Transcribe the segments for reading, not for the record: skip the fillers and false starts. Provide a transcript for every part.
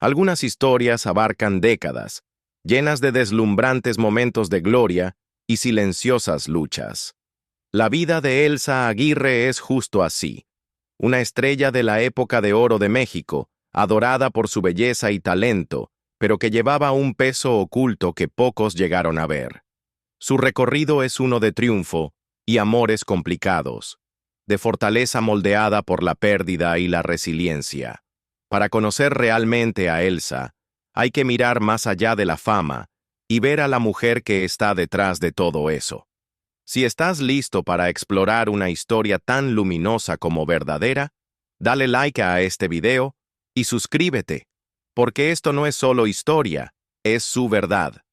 Algunas historias abarcan décadas, llenas de deslumbrantes momentos de gloria y silenciosas luchas. La vida de Elsa Aguirre es justo así, una estrella de la época de oro de México, adorada por su belleza y talento, pero que llevaba un peso oculto que pocos llegaron a ver. Su recorrido es uno de triunfo y amores complicados, de fortaleza moldeada por la pérdida y la resiliencia. Para conocer realmente a Elsa, hay que mirar más allá de la fama y ver a la mujer que está detrás de todo eso. Si estás listo para explorar una historia tan luminosa como verdadera, dale like a este video y suscríbete, porque esto no es solo historia, es su verdad.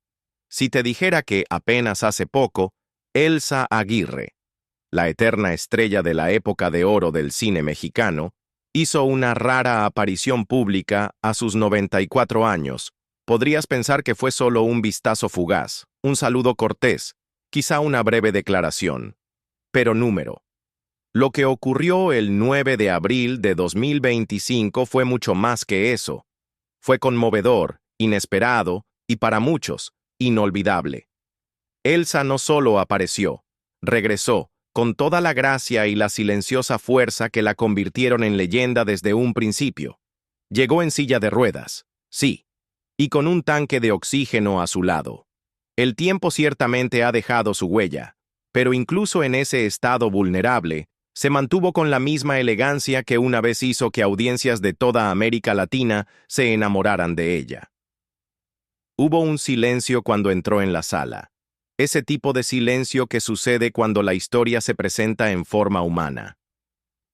Si te dijera que apenas hace poco, Elsa Aguirre, la eterna estrella de la época de oro del cine mexicano, hizo una rara aparición pública a sus 94 años, podrías pensar que fue solo un vistazo fugaz, un saludo cortés, quizá una breve declaración. Pero número. Lo que ocurrió el 9 de abril de 2025 fue mucho más que eso. Fue conmovedor, inesperado y para muchos, inolvidable. Elsa no solo apareció, regresó, con toda la gracia y la silenciosa fuerza que la convirtieron en leyenda desde un principio. Llegó en silla de ruedas, sí, y con un tanque de oxígeno a su lado. El tiempo ciertamente ha dejado su huella, pero incluso en ese estado vulnerable, se mantuvo con la misma elegancia que una vez hizo que audiencias de toda América Latina se enamoraran de ella. Hubo un silencio cuando entró en la sala. Ese tipo de silencio que sucede cuando la historia se presenta en forma humana.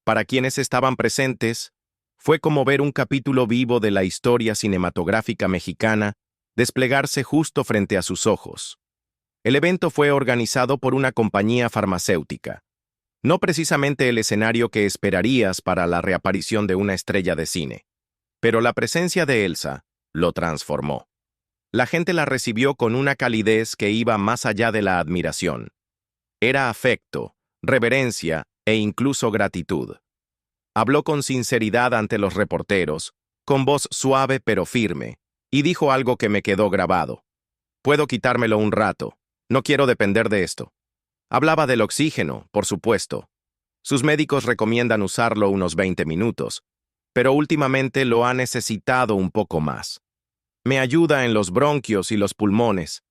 Para quienes estaban presentes, fue como ver un capítulo vivo de la historia cinematográfica mexicana desplegarse justo frente a sus ojos. El evento fue organizado por una compañía farmacéutica. No precisamente el escenario que esperarías para la reaparición de una estrella de cine. Pero la presencia de Elsa lo transformó. La gente la recibió con una calidez que iba más allá de la admiración. Era afecto, reverencia e incluso gratitud. Habló con sinceridad ante los reporteros, con voz suave pero firme, y dijo algo que me quedó grabado. Puedo quitármelo un rato, no quiero depender de esto. Hablaba del oxígeno, por supuesto. Sus médicos recomiendan usarlo unos 20 minutos, pero últimamente lo ha necesitado un poco más. Me ayuda en los bronquios y los pulmones.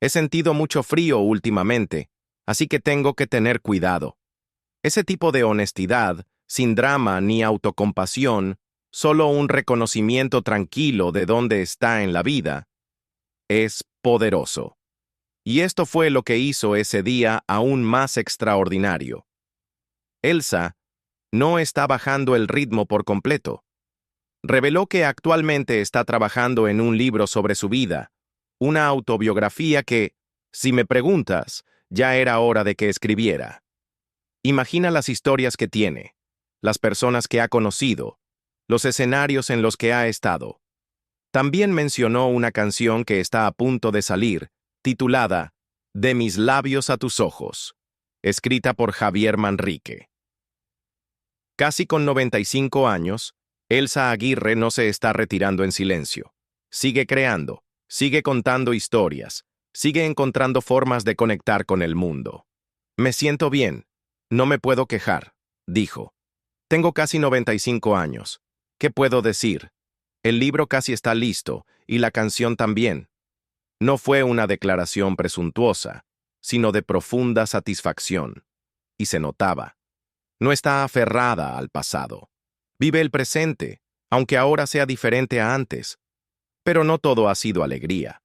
He sentido mucho frío últimamente, así que tengo que tener cuidado. Ese tipo de honestidad, sin drama ni autocompasión, solo un reconocimiento tranquilo de dónde está en la vida, es poderoso. Y esto fue lo que hizo ese día aún más extraordinario. Elsa no está bajando el ritmo por completo. Reveló que actualmente está trabajando en un libro sobre su vida, una autobiografía que, si me preguntas, ya era hora de que escribiera. Imagina las historias que tiene, las personas que ha conocido, los escenarios en los que ha estado. También mencionó una canción que está a punto de salir, titulada De mis labios a tus ojos, escrita por Javier Manrique. Casi con 95 años, Elsa Aguirre no se está retirando en silencio. Sigue creando, sigue contando historias, sigue encontrando formas de conectar con el mundo. Me siento bien, no me puedo quejar, dijo. Tengo casi 95 años. ¿Qué puedo decir? El libro casi está listo, y la canción también. No fue una declaración presuntuosa, sino de profunda satisfacción. Y se notaba. No está aferrada al pasado. Vive el presente, aunque ahora sea diferente a antes. Pero no todo ha sido alegría.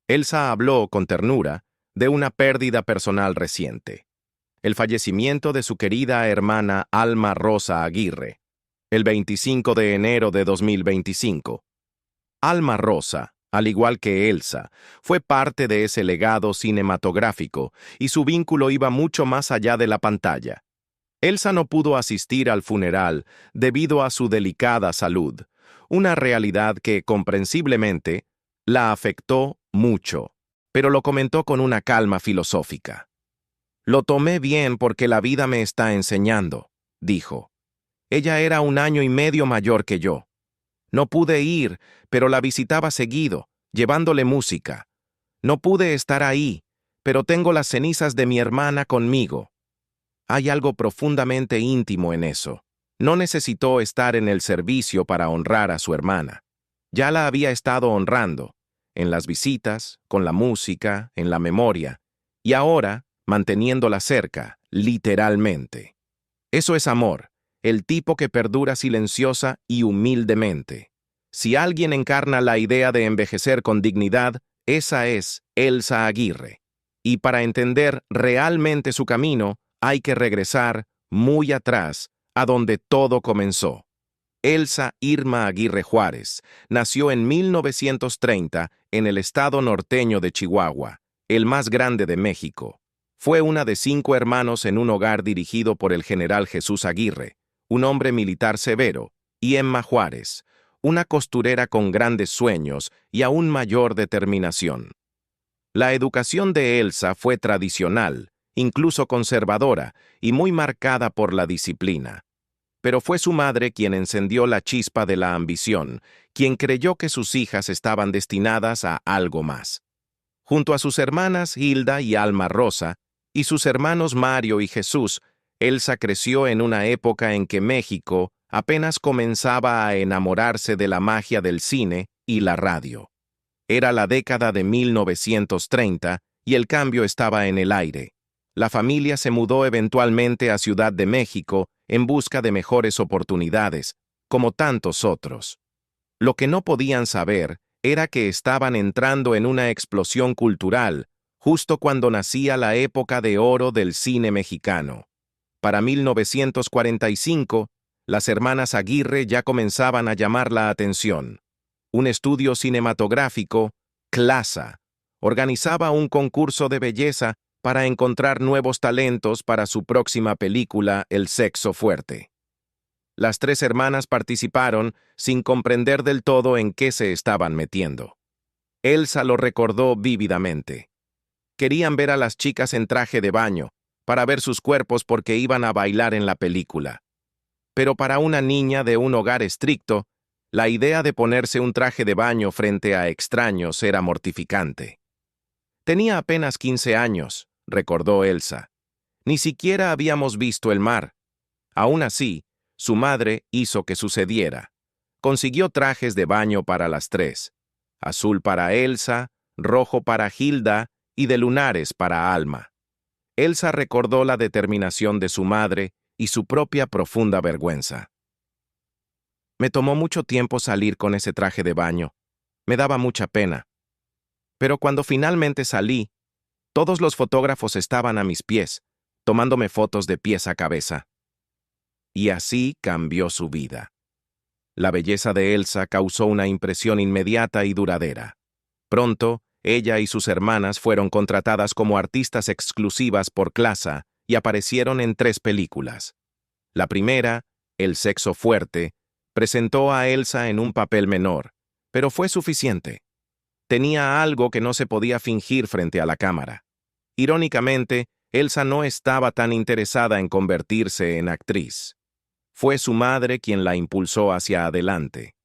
Elsa habló con ternura de una pérdida personal reciente. El fallecimiento de su querida hermana Alma Rosa Aguirre, el 25 de enero de 2025. Alma Rosa, al igual que Elsa, fue parte de ese legado cinematográfico y su vínculo iba mucho más allá de la pantalla. Elsa no pudo asistir al funeral debido a su delicada salud, una realidad que, comprensiblemente, la afectó mucho, pero lo comentó con una calma filosófica. Lo tomé bien porque la vida me está enseñando, dijo. Ella era 1 año y medio mayor que yo. No pude ir, pero la visitaba seguido, llevándole música. No pude estar ahí, pero tengo las cenizas de mi hermana conmigo. Hay algo profundamente íntimo en eso. No necesitó estar en el servicio para honrar a su hermana. Ya la había estado honrando, en las visitas, con la música, en la memoria, y ahora manteniéndola cerca, literalmente. Eso es amor, el tipo que perdura silenciosa y humildemente. Si alguien encarna la idea de envejecer con dignidad, esa es Elsa Aguirre. Y para entender realmente su camino, hay que regresar muy atrás, a donde todo comenzó. Elsa Irma Aguirre Juárez nació en 1930 en el estado norteño de Chihuahua, el más grande de México. Fue una de 5 hermanos en un hogar dirigido por el general Jesús Aguirre, un hombre militar severo, y Emma Juárez, una costurera con grandes sueños y aún mayor determinación. La educación de Elsa fue tradicional, incluso conservadora, y muy marcada por la disciplina. Pero fue su madre quien encendió la chispa de la ambición, quien creyó que sus hijas estaban destinadas a algo más. Junto a sus hermanas Hilda y Alma Rosa, y sus hermanos Mario y Jesús, Elsa creció en una época en que México apenas comenzaba a enamorarse de la magia del cine y la radio. Era la década de 1930 y el cambio estaba en el aire. La familia se mudó eventualmente a Ciudad de México en busca de mejores oportunidades, como tantos otros. Lo que no podían saber era que estaban entrando en una explosión cultural, justo cuando nacía la época de oro del cine mexicano. Para 1945, las hermanas Aguirre ya comenzaban a llamar la atención. Un estudio cinematográfico, CLASA, organizaba un concurso de belleza para encontrar nuevos talentos para su próxima película El sexo fuerte. Las 3 hermanas participaron sin comprender del todo en qué se estaban metiendo. Elsa lo recordó vívidamente. Querían ver a las chicas en traje de baño, para ver sus cuerpos porque iban a bailar en la película. Pero para una niña de un hogar estricto, la idea de ponerse un traje de baño frente a extraños era mortificante. Tenía apenas 15 años, recordó Elsa. Ni siquiera habíamos visto el mar. Aún así, su madre hizo que sucediera. Consiguió trajes de baño para las 3, azul para Elsa, rojo para Hilda y de lunares para Alma. Elsa recordó la determinación de su madre y su propia profunda vergüenza. Me tomó mucho tiempo salir con ese traje de baño. Me daba mucha pena. Pero cuando finalmente salí, todos los fotógrafos estaban a mis pies, tomándome fotos de pies a cabeza. Y así cambió su vida. La belleza de Elsa causó una impresión inmediata y duradera. Pronto, ella y sus hermanas fueron contratadas como artistas exclusivas por CLASA y aparecieron en 3 películas. La primera, El sexo fuerte, presentó a Elsa en un papel menor, pero fue suficiente. Tenía algo que no se podía fingir frente a la cámara. Irónicamente, Elsa no estaba tan interesada en convertirse en actriz. Fue su madre quien la impulsó hacia adelante.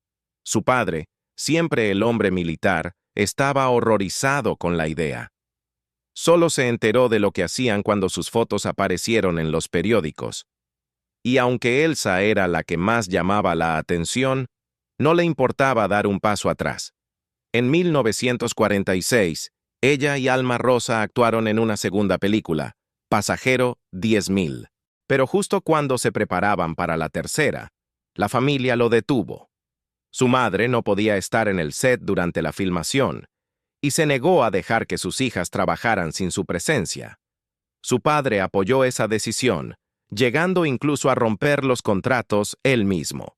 Su padre, siempre el hombre militar, estaba horrorizado con la idea. Solo se enteró de lo que hacían cuando sus fotos aparecieron en los periódicos. Y aunque Elsa era la que más llamaba la atención, no le importaba dar un paso atrás. En 1946, ella y Alma Rosa actuaron en una segunda película, Pasajero 10.000. Pero justo cuando se preparaban para la tercera, la familia lo detuvo. Su madre no podía estar en el set durante la filmación y se negó a dejar que sus hijas trabajaran sin su presencia. Su padre apoyó esa decisión, llegando incluso a romper los contratos él mismo.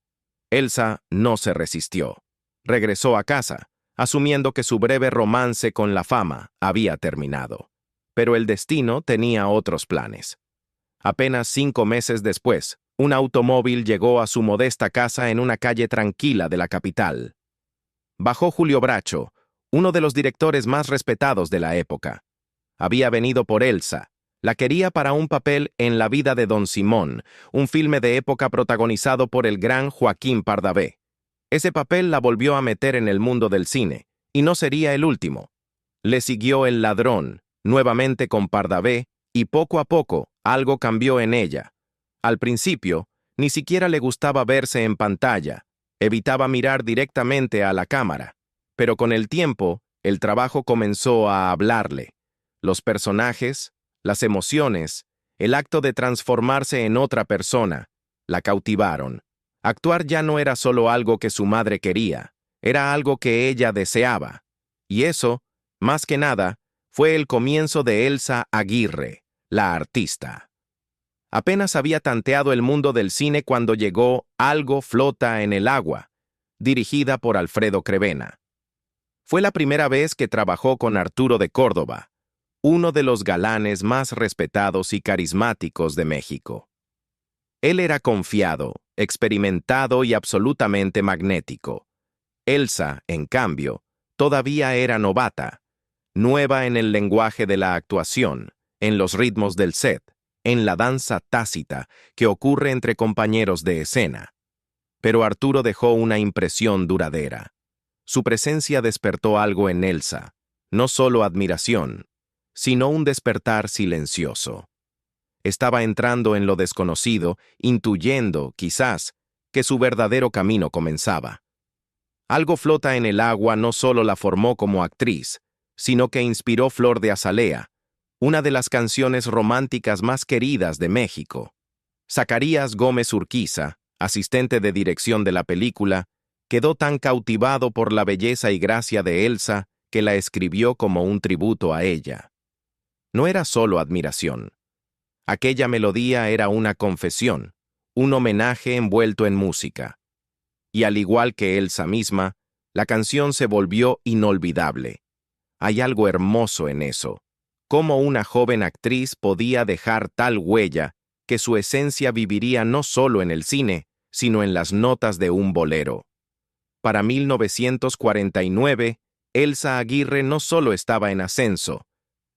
Elsa no se resistió. Regresó a casa, asumiendo que su breve romance con la fama había terminado. Pero el destino tenía otros planes. Apenas 5 meses después, un automóvil llegó a su modesta casa en una calle tranquila de la capital. Bajó Julio Bracho, uno de los directores más respetados de la época. Había venido por Elsa. La quería para un papel en La vida de Don Simón, un filme de época protagonizado por el gran Joaquín Pardavé. Ese papel la volvió a meter en el mundo del cine, y no sería el último. Le siguió El ladrón, nuevamente con Pardavé, y poco a poco algo cambió en ella. Al principio, ni siquiera le gustaba verse en pantalla, evitaba mirar directamente a la cámara, pero con el tiempo, el trabajo comenzó a hablarle. Los personajes, las emociones, el acto de transformarse en otra persona, la cautivaron. Actuar ya no era solo algo que su madre quería, era algo que ella deseaba. Y eso, más que nada, fue el comienzo de Elsa Aguirre, la artista. Apenas había tanteado el mundo del cine cuando llegó Algo flota en el agua, dirigida por Alfredo Crevena. Fue la primera vez que trabajó con Arturo de Córdoba, uno de los galanes más respetados y carismáticos de México. Él era confiado, experimentado y absolutamente magnético. Elsa, en cambio, todavía era novata, nueva en el lenguaje de la actuación, en los ritmos del set, en la danza tácita que ocurre entre compañeros de escena. Pero Arturo dejó una impresión duradera. Su presencia despertó algo en Elsa, no solo admiración, sino un despertar silencioso. Estaba entrando en lo desconocido, intuyendo, quizás, que su verdadero camino comenzaba. Algo flota en el agua no solo la formó como actriz, sino que inspiró Flor de Azalea, una de las canciones románticas más queridas de México. Zacarías Gómez Urquiza, asistente de dirección de la película, quedó tan cautivado por la belleza y gracia de Elsa que la escribió como un tributo a ella. No era solo admiración. Aquella melodía era una confesión, un homenaje envuelto en música. Y al igual que Elsa misma, la canción se volvió inolvidable. Hay algo hermoso en eso. Cómo una joven actriz podía dejar tal huella que su esencia viviría no solo en el cine, sino en las notas de un bolero. Para 1949, Elsa Aguirre no solo estaba en ascenso,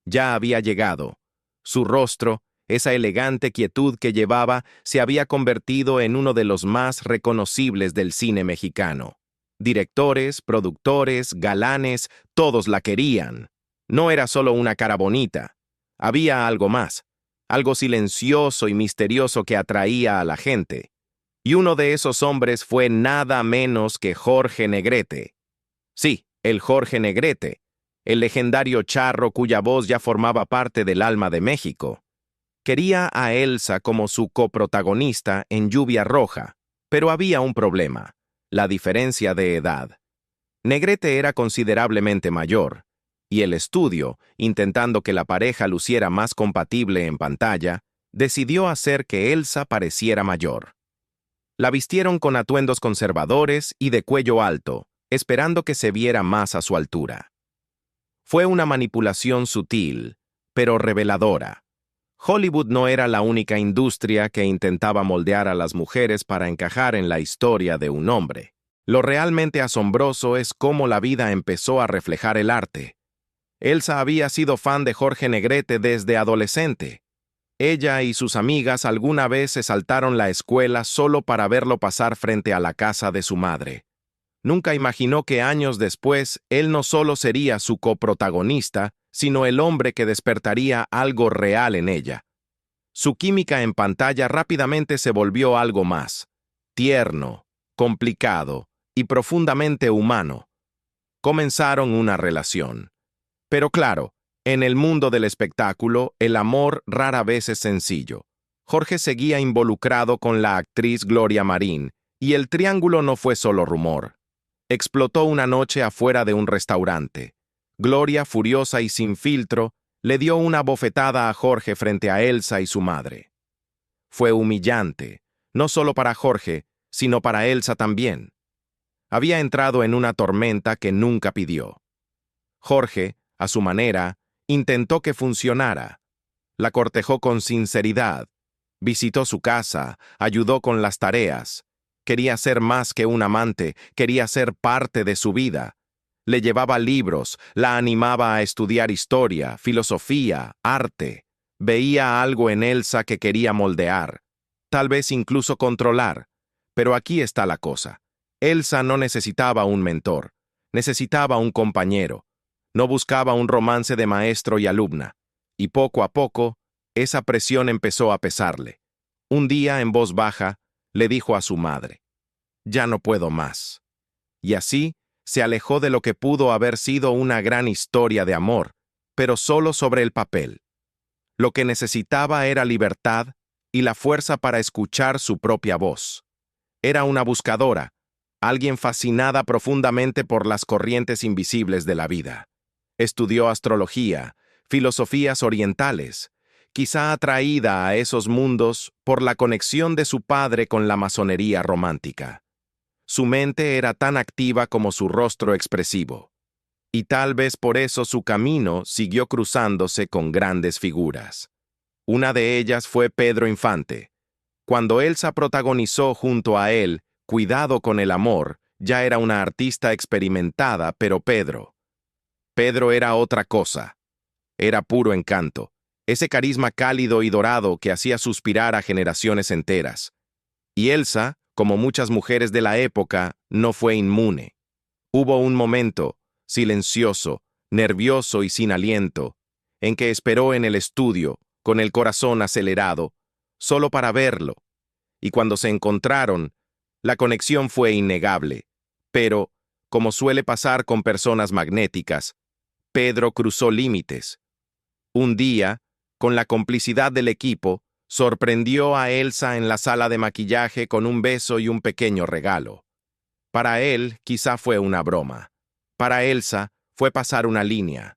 ya había llegado. Su rostro, esa elegante quietud que llevaba, se había convertido en uno de los más reconocibles del cine mexicano. Directores, productores, galanes, todos la querían. No era solo una cara bonita. Había algo más, algo silencioso y misterioso que atraía a la gente. Y uno de esos hombres fue nada menos que Jorge Negrete. Sí, el Jorge Negrete, el legendario charro cuya voz ya formaba parte del alma de México. Quería a Elsa como su coprotagonista en Lluvia Roja, pero había un problema, la diferencia de edad. Negrete era considerablemente mayor, y el estudio, intentando que la pareja luciera más compatible en pantalla, decidió hacer que Elsa pareciera mayor. La vistieron con atuendos conservadores y de cuello alto, esperando que se viera más a su altura. Fue una manipulación sutil, pero reveladora. Hollywood no era la única industria que intentaba moldear a las mujeres para encajar en la historia de un hombre. Lo realmente asombroso es cómo la vida empezó a reflejar el arte. Elsa había sido fan de Jorge Negrete desde adolescente. Ella y sus amigas alguna vez se saltaron la escuela solo para verlo pasar frente a la casa de su madre. Nunca imaginó que años después él no solo sería su coprotagonista, sino el hombre que despertaría algo real en ella. Su química en pantalla rápidamente se volvió algo más, tierno, complicado y profundamente humano. Comenzaron una relación. Pero claro, en el mundo del espectáculo, el amor rara vez es sencillo. Jorge seguía involucrado con la actriz Gloria Marín, y el triángulo no fue solo rumor. Explotó una noche afuera de un restaurante. Gloria, furiosa y sin filtro, le dio una bofetada a Jorge frente a Elsa y su madre. Fue humillante, no solo para Jorge, sino para Elsa también. Había entrado en una tormenta que nunca pidió. Jorge, a su manera, intentó que funcionara. La cortejó con sinceridad. Visitó su casa, ayudó con las tareas. Quería ser más que un amante, quería ser parte de su vida. Le llevaba libros, la animaba a estudiar historia, filosofía, arte. Veía algo en Elsa que quería moldear, tal vez incluso controlar. Pero aquí está la cosa. Elsa no necesitaba un mentor, necesitaba un compañero. No buscaba un romance de maestro y alumna. Y poco a poco, esa presión empezó a pesarle. Un día, en voz baja, le dijo a su madre: «Ya no puedo más». Y así, se alejó de lo que pudo haber sido una gran historia de amor, pero solo sobre el papel. Lo que necesitaba era libertad y la fuerza para escuchar su propia voz. Era una buscadora, alguien fascinada profundamente por las corrientes invisibles de la vida. Estudió astrología, filosofías orientales, quizá atraída a esos mundos por la conexión de su padre con la masonería romántica. Su mente era tan activa como su rostro expresivo, y tal vez por eso su camino siguió cruzándose con grandes figuras. Una de ellas fue Pedro Infante. Cuando Elsa protagonizó junto a él Cuidado con el amor, ya era una artista experimentada, pero Pedro era otra cosa. Era puro encanto, ese carisma cálido y dorado que hacía suspirar a generaciones enteras. Y Elsa, como muchas mujeres de la época, no fue inmune. Hubo un momento, silencioso, nervioso y sin aliento, en que esperó en el estudio, con el corazón acelerado, solo para verlo. Y cuando se encontraron, la conexión fue innegable. Pero, como suele pasar con personas magnéticas, Pedro cruzó límites. Un día, con la complicidad del equipo, sorprendió a Elsa en la sala de maquillaje con un beso y un pequeño regalo. Para él, quizá fue una broma. Para Elsa, fue pasar una línea.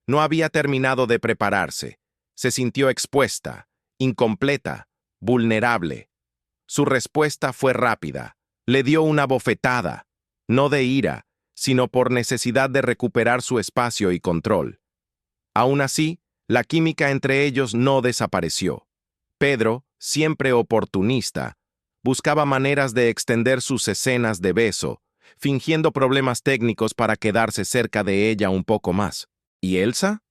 No había terminado de prepararse. Se sintió expuesta, incompleta, vulnerable. Su respuesta fue rápida. Le dio una bofetada, no de ira, sino por necesidad de recuperar su espacio y control. Aún así, la química entre ellos no desapareció. Pedro, siempre oportunista, buscaba maneras de extender sus escenas de beso, fingiendo problemas técnicos para quedarse cerca de ella un poco más. ¿Y Elsa?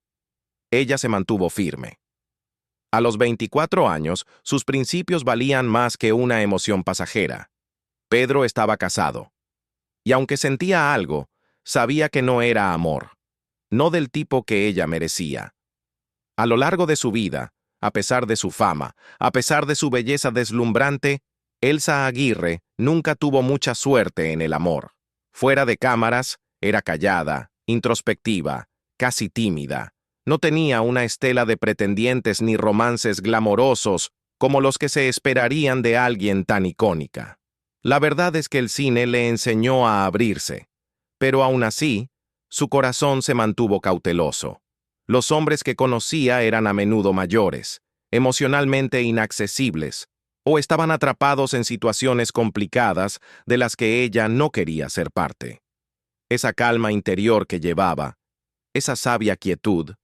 Ella se mantuvo firme. A los 24 años, sus principios valían más que una emoción pasajera. Pedro estaba casado. Y aunque sentía algo, sabía que no era amor, no del tipo que ella merecía. A lo largo de su vida, a pesar de su fama, a pesar de su belleza deslumbrante, Elsa Aguirre nunca tuvo mucha suerte en el amor. Fuera de cámaras, era callada, introspectiva, casi tímida. No tenía una estela de pretendientes ni romances glamorosos como los que se esperarían de alguien tan icónica. La verdad es que el cine le enseñó a abrirse, pero aún así, su corazón se mantuvo cauteloso. Los hombres que conocía eran a menudo mayores, emocionalmente inaccesibles, o estaban atrapados en situaciones complicadas de las que ella no quería ser parte. Esa calma interior que llevaba, esa sabia quietud,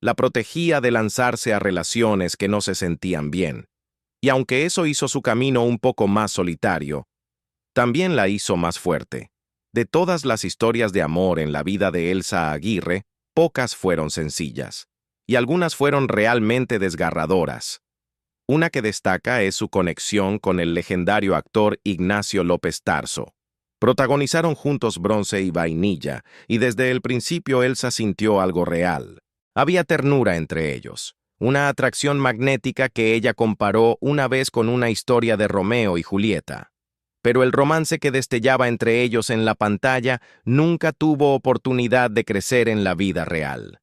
la protegía de lanzarse a relaciones que no se sentían bien. Y aunque eso hizo su camino un poco más solitario, también la hizo más fuerte. De todas las historias de amor en la vida de Elsa Aguirre, pocas fueron sencillas, y algunas fueron realmente desgarradoras. Una que destaca es su conexión con el legendario actor Ignacio López Tarso. Protagonizaron juntos Bronce y Vainilla, y desde el principio Elsa sintió algo real. Había ternura entre ellos, una atracción magnética que ella comparó una vez con una historia de Romeo y Julieta. Pero el romance que destellaba entre ellos en la pantalla nunca tuvo oportunidad de crecer en la vida real.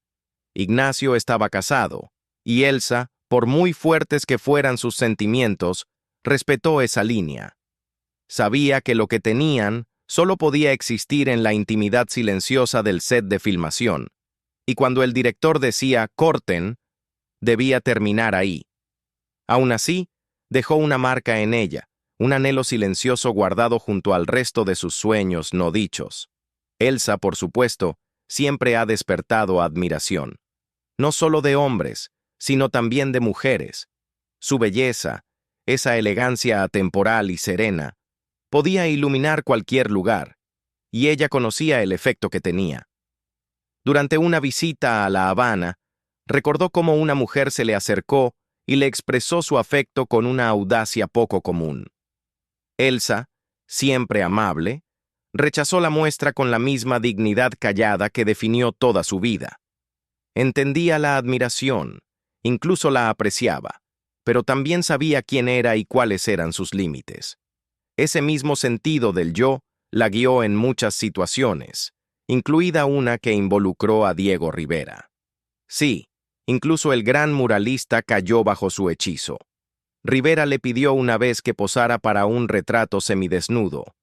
Ignacio estaba casado, y Elsa, por muy fuertes que fueran sus sentimientos, respetó esa línea. Sabía que lo que tenían solo podía existir en la intimidad silenciosa del set de filmación, y cuando el director decía «corten», debía terminar ahí. Aún así, dejó una marca en ella, un anhelo silencioso guardado junto al resto de sus sueños no dichos. Elsa, por supuesto, siempre ha despertado admiración. No solo de hombres, sino también de mujeres. Su belleza, esa elegancia atemporal y serena, podía iluminar cualquier lugar, y ella conocía el efecto que tenía. Durante una visita a La Habana, recordó cómo una mujer se le acercó y le expresó su afecto con una audacia poco común. Elsa, siempre amable, Rechazó la muestra con la misma dignidad callada que definió toda su vida. Entendía la admiración, incluso la apreciaba, pero también sabía quién era y cuáles eran sus límites. Ese mismo sentido del yo la guió en muchas situaciones, incluida una que involucró a Diego Rivera. Sí, incluso el gran muralista cayó bajo su hechizo. Rivera le pidió una vez que posara para un retrato semidesnudo.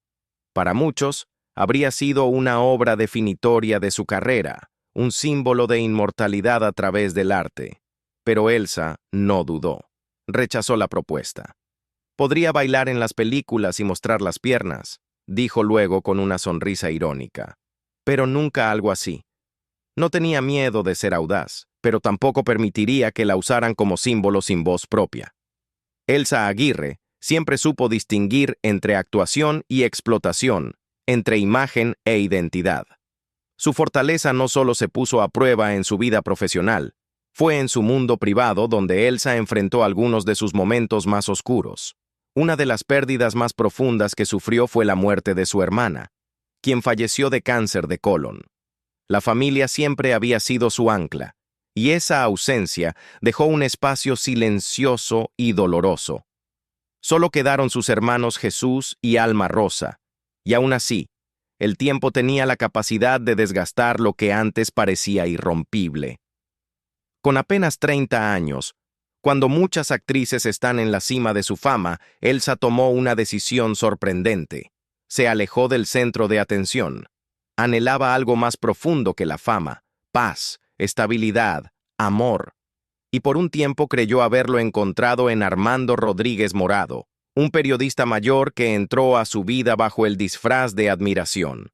Para muchos, habría sido una obra definitoria de su carrera, un símbolo de inmortalidad a través del arte. Pero Elsa no dudó. Rechazó la propuesta. Podría bailar en las películas y mostrar las piernas, dijo luego con una sonrisa irónica. Pero nunca algo así. No tenía miedo de ser audaz, pero tampoco permitiría que la usaran como símbolo sin voz propia. Elsa Aguirre siempre supo distinguir entre actuación y explotación, entre imagen e identidad. Su fortaleza no solo se puso a prueba en su vida profesional, fue en su mundo privado donde Elsa enfrentó algunos de sus momentos más oscuros. Una de las pérdidas más profundas que sufrió fue la muerte de su hermana, quien falleció de cáncer de colon. La familia siempre había sido su ancla, y esa ausencia dejó un espacio silencioso y doloroso. Solo quedaron sus hermanos Jesús y Alma Rosa, y aún así, el tiempo tenía la capacidad de desgastar lo que antes parecía irrompible. Con apenas 30 años, cuando muchas actrices están en la cima de su fama, Elsa tomó una decisión sorprendente. Se alejó del centro de atención. Anhelaba algo más profundo que la fama, paz, estabilidad, amor. Y por un tiempo creyó haberlo encontrado en Armando Rodríguez Morado, un periodista mayor que entró a su vida bajo el disfraz de admiración.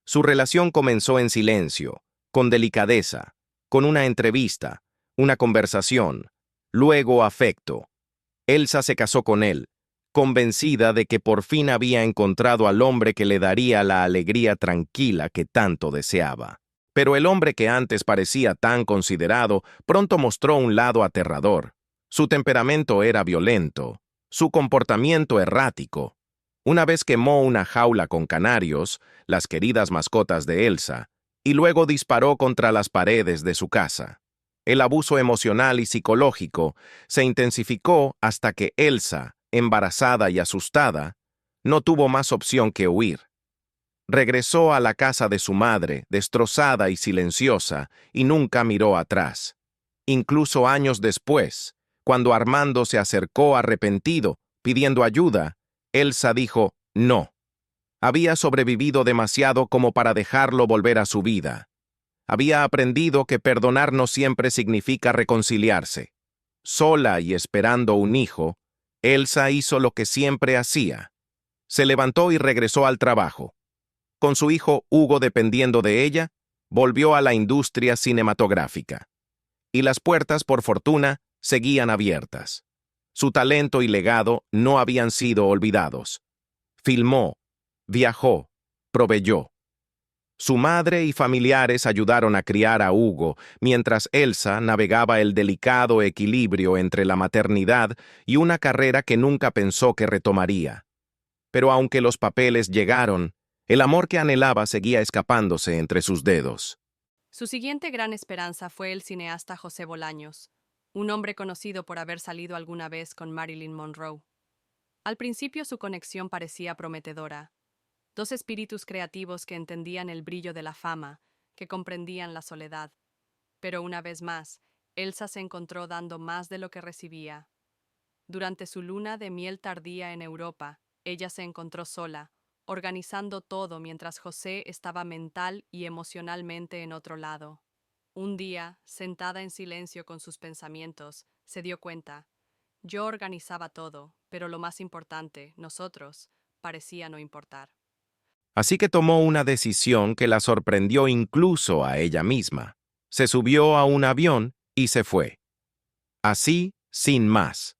Su relación comenzó en silencio, con delicadeza, con una entrevista, una conversación, luego afecto. Elsa se casó con él, convencida de que por fin había encontrado al hombre que le daría la alegría tranquila que tanto deseaba. Pero el hombre que antes parecía tan considerado pronto mostró un lado aterrador. Su temperamento era violento, su comportamiento errático. Una vez quemó una jaula con canarios, las queridas mascotas de Elsa, y luego disparó contra las paredes de su casa. El abuso emocional y psicológico se intensificó hasta que Elsa, embarazada y asustada, no tuvo más opción que huir. Regresó a la casa de su madre, destrozada y silenciosa, y nunca miró atrás. Incluso años después, cuando Armando se acercó arrepentido, pidiendo ayuda, Elsa dijo no. Había sobrevivido demasiado como para dejarlo volver a su vida. Había aprendido que perdonar no siempre significa reconciliarse. Sola y esperando un hijo, Elsa hizo lo que siempre hacía. Se levantó y regresó al trabajo. Con su hijo Hugo dependiendo de ella, volvió a la industria cinematográfica. Y las puertas, por fortuna, seguían abiertas. Su talento y legado no habían sido olvidados. Filmó, viajó, proveyó. Su madre y familiares ayudaron a criar a Hugo, mientras Elsa navegaba el delicado equilibrio entre la maternidad y una carrera que nunca pensó que retomaría. Pero aunque los papeles llegaron, el amor que anhelaba seguía escapándose entre sus dedos. Su siguiente gran esperanza fue el cineasta José Bolaños, un hombre conocido por haber salido alguna vez con Marilyn Monroe. Al principio su conexión parecía prometedora. Dos espíritus creativos que entendían el brillo de la fama, que comprendían la soledad. Pero una vez más, Elsa se encontró dando más de lo que recibía. Durante su luna de miel tardía en Europa, ella se encontró sola, organizando todo mientras José estaba mental y emocionalmente en otro lado. Un día, sentada en silencio con sus pensamientos, se dio cuenta. Yo organizaba todo, pero lo más importante, nosotros, parecía no importar. Así que tomó una decisión que la sorprendió incluso a ella misma. Se subió a un avión y se fue. Así, sin más.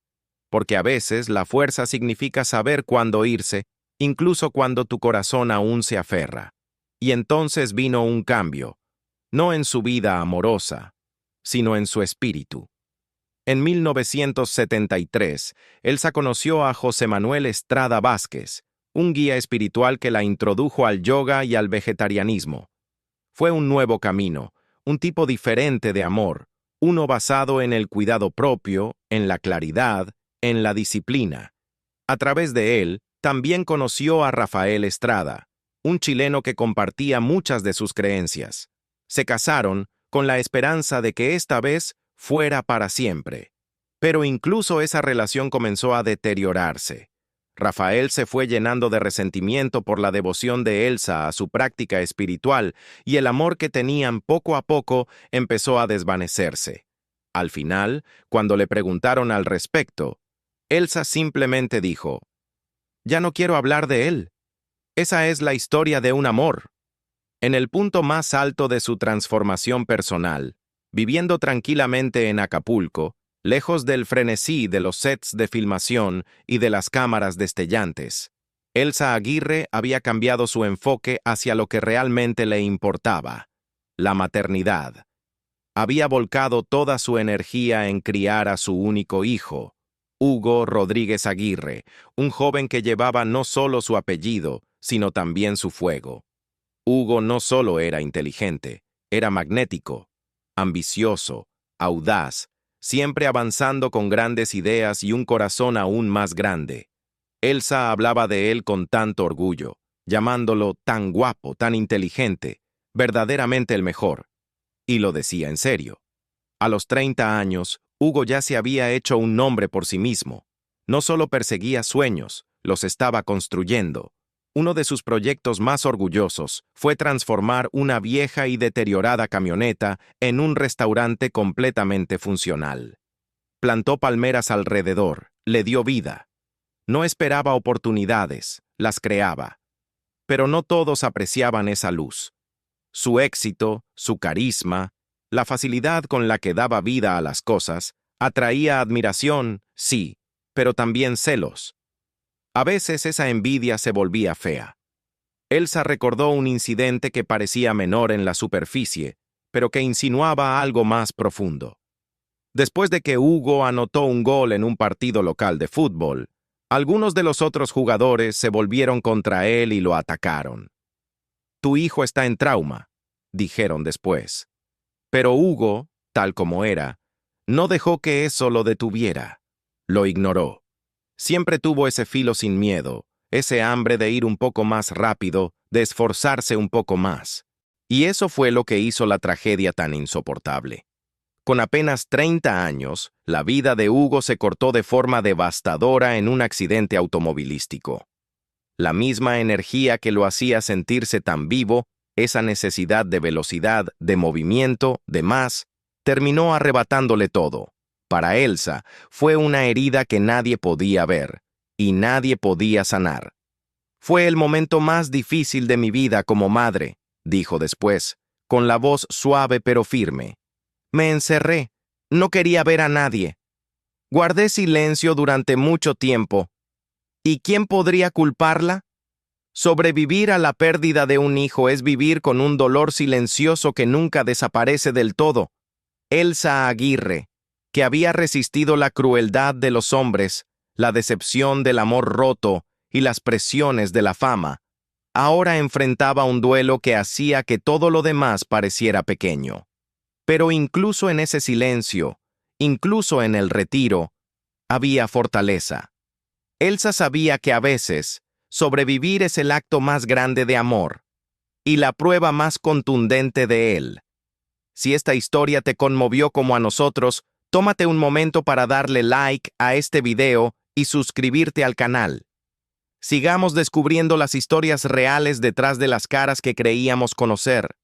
Porque a veces la fuerza significa saber cuándo irse, incluso cuando tu corazón aún se aferra. Y entonces vino un cambio, no en su vida amorosa, sino en su espíritu. En 1973, Elsa conoció a José Manuel Estrada Vázquez, un guía espiritual que la introdujo al yoga y al vegetarianismo. Fue un nuevo camino, un tipo diferente de amor, uno basado en el cuidado propio, en la claridad, en la disciplina. A través de él, también conoció a Rafael Estrada, un chileno que compartía muchas de sus creencias. Se casaron con la esperanza de que esta vez fuera para siempre. Pero incluso esa relación comenzó a deteriorarse. Rafael se fue llenando de resentimiento por la devoción de Elsa a su práctica espiritual y el amor que tenían poco a poco empezó a desvanecerse. Al final, cuando le preguntaron al respecto, Elsa simplemente dijo: «Ya no quiero hablar de él. Esa es la historia de un amor». En el punto más alto de su transformación personal, viviendo tranquilamente en Acapulco, lejos del frenesí de los sets de filmación y de las cámaras destellantes, Elsa Aguirre había cambiado su enfoque hacia lo que realmente le importaba: la maternidad. Había volcado toda su energía en criar a su único hijo, Hugo Rodríguez Aguirre, un joven que llevaba no solo su apellido, sino también su fuego. Hugo no solo era inteligente, era magnético, ambicioso, audaz, siempre avanzando con grandes ideas y un corazón aún más grande. Elsa hablaba de él con tanto orgullo, llamándolo tan guapo, tan inteligente, verdaderamente el mejor. Y lo decía en serio. A los 30 años, Hugo ya se había hecho un nombre por sí mismo. No solo perseguía sueños, los estaba construyendo. Uno de sus proyectos más orgullosos fue transformar una vieja y deteriorada camioneta en un restaurante completamente funcional. Plantó palmeras alrededor, le dio vida. No esperaba oportunidades, las creaba. Pero no todos apreciaban esa luz. Su éxito, su carisma, la facilidad con la que daba vida a las cosas, atraía admiración, sí, pero también celos. A veces esa envidia se volvía fea. Elsa recordó un incidente que parecía menor en la superficie, pero que insinuaba algo más profundo. Después de que Hugo anotó un gol en un partido local de fútbol, algunos de los otros jugadores se volvieron contra él y lo atacaron. «Tu hijo está en trauma», dijeron después. Pero Hugo, tal como era, no dejó que eso lo detuviera. Lo ignoró. Siempre tuvo ese filo sin miedo, ese hambre de ir un poco más rápido, de esforzarse un poco más. Y eso fue lo que hizo la tragedia tan insoportable. Con apenas 30 años, la vida de Hugo se cortó de forma devastadora en un accidente automovilístico. La misma energía que lo hacía sentirse tan vivo, esa necesidad de velocidad, de movimiento, de más, terminó arrebatándole todo. Para Elsa, fue una herida que nadie podía ver, y nadie podía sanar. «Fue el momento más difícil de mi vida como madre», dijo después, con la voz suave pero firme. «Me encerré, no quería ver a nadie. Guardé silencio durante mucho tiempo. ¿Y quién podría culparla? Sobrevivir a la pérdida de un hijo es vivir con un dolor silencioso que nunca desaparece del todo». Elsa Aguirre, que había resistido la crueldad de los hombres, la decepción del amor roto y las presiones de la fama, ahora enfrentaba un duelo que hacía que todo lo demás pareciera pequeño. Pero incluso en ese silencio, incluso en el retiro, había fortaleza. Elsa sabía que a veces sobrevivir es el acto más grande de amor y la prueba más contundente de él. Si esta historia te conmovió como a nosotros, tómate un momento para darle like a este video y suscribirte al canal. Sigamos descubriendo las historias reales detrás de las caras que creíamos conocer.